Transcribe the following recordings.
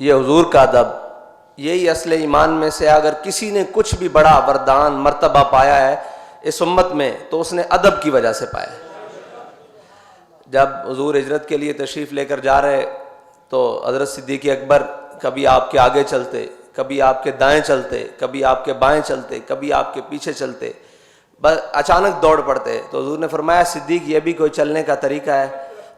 یہ حضور کا ادب، یہی اصل ایمان میں سے اگر کسی نے کچھ بھی بڑا وردان مرتبہ پایا ہے اس امت میں تو اس نے ادب کی وجہ سے پایا ہے۔ جب حضور ہجرت کے لیے تشریف لے کر جا رہے تو حضرت صدیق اکبر کبھی آپ کے آگے چلتے، کبھی آپ کے دائیں چلتے، کبھی آپ کے بائیں چلتے، کبھی آپ کے پیچھے چلتے، بس اچانک دوڑ پڑتے۔ تو حضور نے فرمایا صدیق یہ بھی کوئی چلنے کا طریقہ ہے؟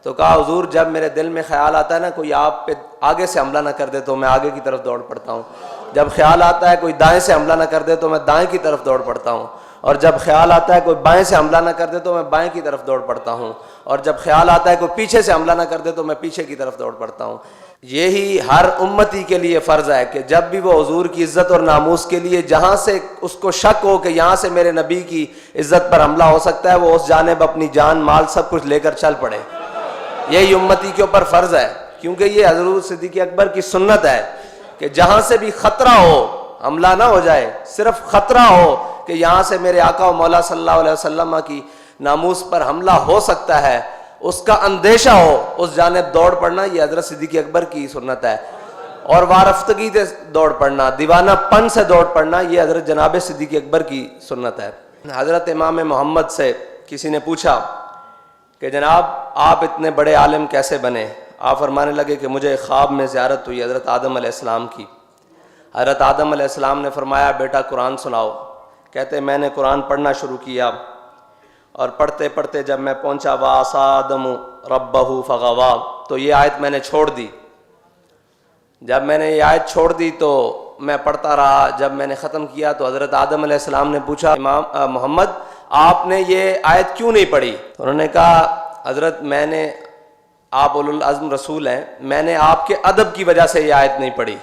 تو کہا حضور جب میرے دل میں خیال آتا ہے نا کوئی آپ پہ آگے سے حملہ نہ کر دے تو میں آگے کی طرف دوڑ پڑتا ہوں، جب خیال آتا ہے کوئی دائیں سے حملہ نہ کر دے تو میں دائیں کی طرف دوڑ پڑتا ہوں، اور جب خیال آتا ہے کوئی بائیں سے حملہ نہ کر دے تو میں بائیں کی طرف دوڑ پڑتا ہوں، اور جب خیال آتا ہے کوئی پیچھے سے حملہ نہ کر دے تو میں پیچھے کی طرف دوڑ پڑتا ہوں۔ یہی ہر امتی کے لیے فرض ہے کہ جب بھی وہ حضور کی عزت اور ناموس کے لیے جہاں سے اس کو شک ہو کہ یہاں سے میرے نبی کی عزت پر حملہ ہو سکتا ہے وہ اس جانب اپنی جان مال سب کچھ لے کر چل پڑے۔ یہی امتی کے اوپر فرض ہے، کیونکہ یہ حضرت صدیق اکبر کی سنت ہے کہ جہاں سے بھی خطرہ ہو، حملہ نہ ہو جائے، صرف خطرہ ہو کہ یہاں سے میرے آقا و مولا صلی اللہ علیہ وسلم کی ناموس پر حملہ ہو سکتا ہے، اس کا اندیشہ ہو، اس جانب دوڑ پڑنا، یہ حضرت صدیق اکبر کی سنت ہے۔ اور وارفتگی سے دوڑ پڑنا، دیوانہ پن سے دوڑ پڑنا، یہ حضرت جناب صدیق اکبر کی سنت ہے۔ حضرت امام محمد سے کسی نے پوچھا کہ جناب آپ اتنے بڑے عالم کیسے بنے؟ آپ فرمانے لگے کہ مجھے خواب میں زیارت ہوئی حضرت آدم علیہ السلام کی۔ حضرت آدم علیہ السلام نے فرمایا بیٹا قرآن سناؤ۔ کہتے میں نے قرآن پڑھنا شروع کیا، اور پڑھتے پڑھتے جب میں پہنچا وَعَصَىٰ آدَمُ رَبَّهُ فَغَوَىٰ تو یہ آیت میں نے چھوڑ دی۔ جب میں نے یہ آیت چھوڑ دی تو میں پڑھتا رہا، جب میں نے ختم کیا تو حضرت آدم علیہ السلام نے پوچھا امام محمد آپ نے یہ آیت کیوں نہیں پڑھی؟ انہوں نے کہا حضرت میں نے، آپ اولو العزم رسول ہیں، میں نے آپ کے ادب کی وجہ سے یہ آیت نہیں پڑھی۔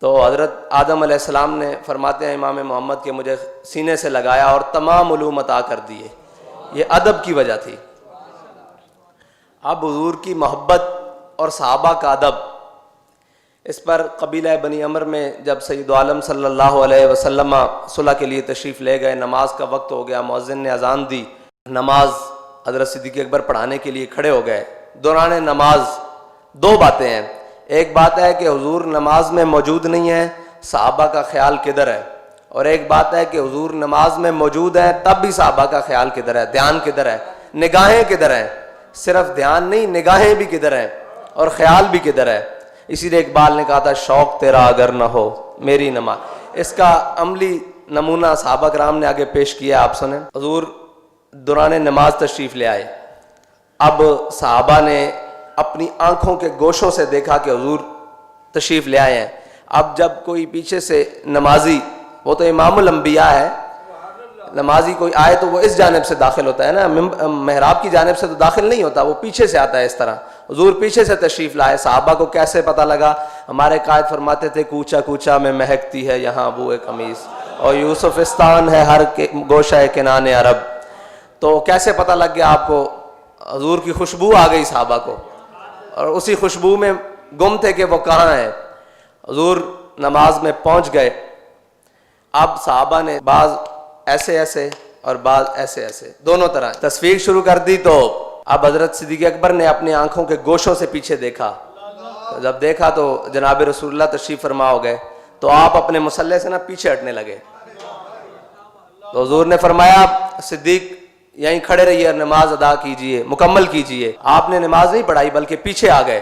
تو حضرت آدم علیہ السلام نے فرماتے ہیں امام محمد کے مجھے سینے سے لگایا اور تمام علوم عطا کر دیے، یہ ادب کی وجہ تھی۔ اب حضور کی محبت اور صحابہ کا ادب، اس پر قبیلہ بنی عمر میں جب سید عالم صلی اللہ علیہ وسلم صلح کے لیے تشریف لے گئے، نماز کا وقت ہو گیا، مؤذن نے اذان دی، نماز حضرت صدیق اکبر پڑھانے کے لیے کھڑے ہو گئے۔ دوران نماز دو باتیں ہیں، ایک بات ہے کہ حضور نماز میں موجود نہیں ہے، صحابہ کا خیال کدھر ہے، اور ایک بات ہے کہ حضور نماز میں موجود ہیں تب بھی صحابہ کا خیال کدھر ہے، دھیان کدھر ہے، نگاہیں کدھر ہیں، صرف دھیان نہیں نگاہیں بھی کدھر ہیں اور خیال بھی کدھر ہے۔ اسی لیے اقبال نے کہا تھا شوق تیرا اگر نہ ہو میری نماز، اس کا عملی نمونہ صحابہ کرام نے آگے پیش کیا، آپ سنیں۔ حضور دوران نماز تشریف لے آئے، اب صحابہ نے اپنی آنکھوں کے گوشوں سے دیکھا کہ حضور تشریف لے آئے ہیں۔ اب جب کوئی پیچھے سے نمازی، وہ تو امام الانبیاء ہے، نمازی کوئی آئے تو وہ اس جانب سے داخل ہوتا ہے نا، محراب کی جانب سے تو داخل نہیں ہوتا، وہ پیچھے سے آتا ہے اس طرح۔ حضور پیچھے سے تشریف لائے، صحابہ کو کیسے پتہ لگا؟ ہمارے قائد فرماتے تھے کوچا کوچا میں مہکتی ہے یہاں بوئے قمیص، اور یوسفستان ہے ہر گوشہ کنان عرب۔ تو کیسے پتہ لگ گیا آپ کو؟ حضور کی خوشبو آ گئی صحابہ کو، اور اسی خوشبو میں گم تھے کہ وہ کہاں ہے۔ حضور نماز میں پہنچ گئے، اب صحابہ نے بعض ایسے ایسے اور بعض ایسے ایسے دونوں طرح تصویر شروع کر دی، تو اب حضرت صدیق اکبر نے اپنی آنکھوں کے گوشوں سے پیچھے دیکھا، جب دیکھا تو جناب رسول اللہ تشریف فرما ہو گئے، تو آپ اپنے مصلی سے نا پیچھے ہٹنے لگے۔ تو حضور نے فرمایا صدیق یہیں کھڑے رہیے اور نماز ادا کیجئے، مکمل کیجئے۔ آپ نے نماز نہیں پڑھائی بلکہ پیچھے آ گئے،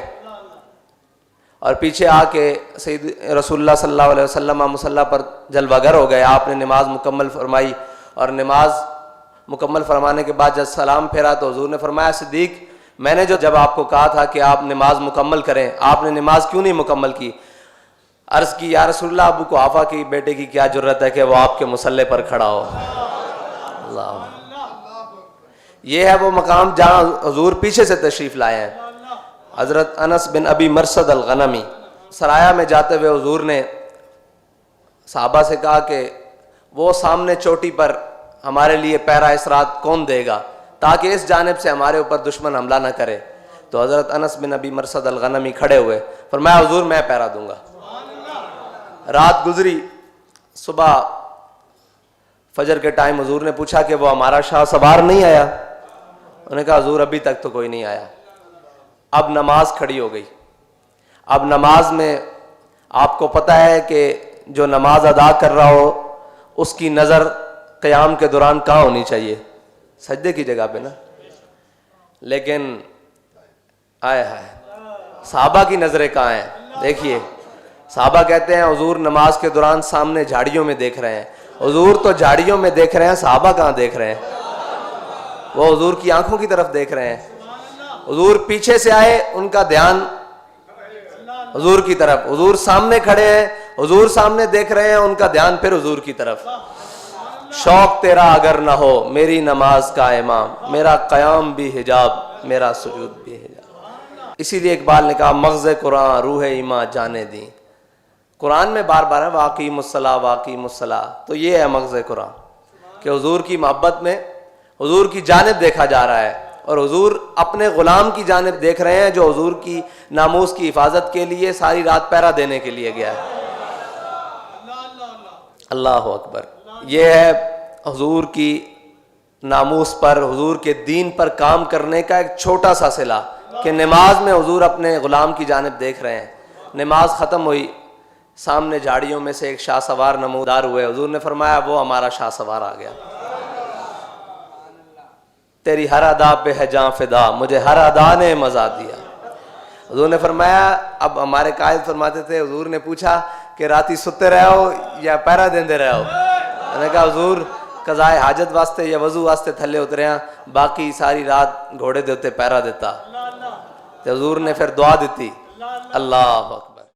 اور پیچھے آ کے سید رسول اللہ صلی اللہ علیہ وسلم مصلی پر جلوہ گر ہو گئے۔ آپ نے نماز مکمل فرمائی، اور نماز مکمل فرمانے کے بعد جب سلام پھیرا تو حضور نے فرمایا صدیق میں نے جب آپ کو کہا تھا کہ آپ نماز مکمل کریں، آپ نے نماز کیوں نہیں مکمل کی؟ عرض کی یا رسول اللہ ابو قحافہ کی بیٹے کی کیا جرت ہے کہ وہ آپ کے مصلی پر کھڑا ہو۔ اللہ، یہ ہے وہ مقام جہاں حضور پیچھے سے تشریف لائے ہیں۔ حضرت انس بن ابی مرثد الغنمی سرایہ میں جاتے ہوئے حضور نے صحابہ سے کہا کہ وہ سامنے چوٹی پر ہمارے لیے پیرا اسرات کون دے گا تاکہ اس جانب سے ہمارے اوپر دشمن حملہ نہ کرے؟ تو حضرت انس بن ابی مرثد الغنمی کھڑے ہوئے، فرمایا حضور میں پیرا دوں گا۔ رات گزری، صبح فجر کے ٹائم حضور نے پوچھا کہ وہ ہمارا شاہ سوار نہیں آیا؟ انہوں نے کہا حضور ابھی تک تو کوئی نہیں آیا۔ اب نماز کھڑی ہو گئی، اب نماز میں آپ کو پتہ ہے کہ جو نماز ادا کر رہا ہو اس کی نظر قیام کے دوران کہاں ہونی چاہیے؟ سجدے کی جگہ پہ نا. لیکن آئے ہائے صحابہ کی نظریں کہاں ہیں؟ دیکھیے صحابہ کہتے ہیں حضور نماز کے دوران سامنے جھاڑیوں میں دیکھ رہے ہیں. حضور تو جھاڑیوں میں دیکھ رہے ہیں، صحابہ کہاں دیکھ رہے ہیں؟ وہ حضور کی آنکھوں کی طرف دیکھ رہے ہیں. حضور پیچھے سے آئے، ان کا دھیان حضور کی طرف. حضور سامنے کھڑے ہیں، حضور سامنے دیکھ رہے ہیں، ان کا دھیان پھر حضور کی طرف. شوق تیرا اگر نہ ہو میری نماز کا امام، میرا قیام بھی حجاب، میرا سجود بھی حجاب. اسی لیے اقبال نے کہا مغز قرآن روح ایمان جانے دیں. قرآن میں بار بار ہے واقیم الصلاۃ واقیم الصلاۃ، تو یہ ہے مغز قرآن کہ حضور کی محبت میں حضور کی جانب دیکھا جا رہا ہے، اور حضور اپنے غلام کی جانب دیکھ رہے ہیں جو حضور کی ناموس کی حفاظت کے لیے ساری رات پہرا دینے کے لیے گیا ہے. اللہ اکبر. یہ ہے حضور کی ناموس پر، حضور کے دین پر کام کرنے کا ایک چھوٹا سا صلہ کہ نماز میں حضور اپنے غلام کی جانب دیکھ رہے ہیں. نماز ختم ہوئی، سامنے جھاڑیوں میں سے ایک شاہ سوار نمودار ہوئے. حضور نے فرمایا وہ ہمارا شاہ سوار آ گیا. تیری ہر ادا پہ ہے جاں فدا، مجھے ہر ادا نے مزہ دیا. حضور نے فرمایا، اب ہمارے قائد فرماتے تھے حضور نے پوچھا کہ راتی ستے رہے ہو یا پہرا دیندے رہے ہو؟ میں نے کہا حضور قضائے حاجت واسطے یا وضو واسطے تھلے اترے ہیں، باقی ساری رات گھوڑے دے اتنے پہرا دیتا. تو حضور نے پھر دعا دیتی. اللہ